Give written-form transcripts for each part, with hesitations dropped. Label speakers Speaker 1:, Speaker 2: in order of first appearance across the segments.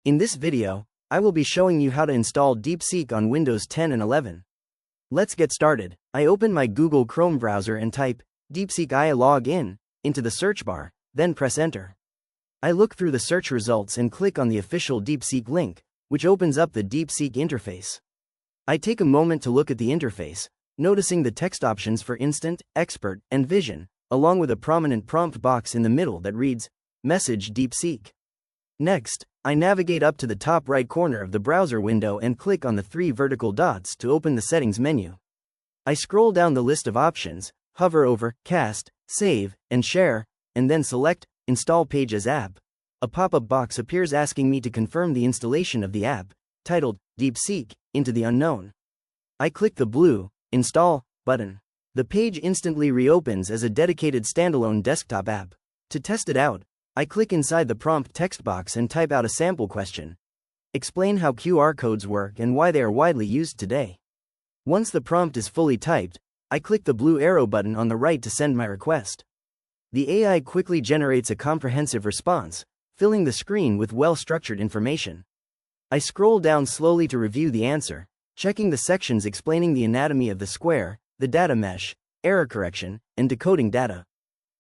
Speaker 1: In this video, I will be showing you how to install Deepseek on Windows 10 and 11. Let's get started. I open my Google Chrome browser and type Deepseek. I log in into the search bar, then press enter. I look through the search results and click on the official Deepseek link, which opens up the Deepseek interface. I take a moment to look at the interface, noticing the text options for Instant, Expert, and Vision, along with a prominent prompt box in the middle that reads, Message Deepseek. Next, I navigate up to the top right corner of the browser window and click on the three vertical dots to open the settings menu. I scroll down the list of options, hover over Cast, Save, and Share, and then select Install Page as App. A pop-up box appears asking me to confirm the installation of the app, titled Deepseek, into the unknown. I click the blue Install button. The page instantly reopens as a dedicated standalone desktop app. To test it out, I click inside the prompt text box and type out a sample question. Explain how QR codes work and why they are widely used today. Once the prompt is fully typed, I click the blue arrow button on the right to send my request. The AI quickly generates a comprehensive response, filling the screen with well-structured information. I scroll down slowly to review the answer, checking the sections explaining the anatomy of the square, the data mesh, error correction, and decoding data.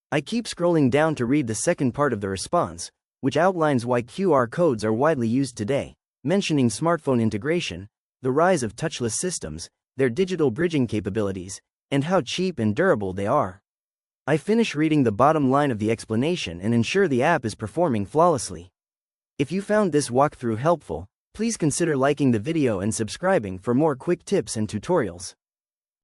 Speaker 1: I keep scrolling down to read the second part of the response, which outlines why QR codes are widely used today, mentioning smartphone integration, the rise of touchless systems, their digital bridging capabilities, and how cheap and durable they are. I finish reading the bottom line of the explanation and ensure the app is performing flawlessly. If you found this walkthrough helpful, please consider liking the video and subscribing for more quick tips and tutorials.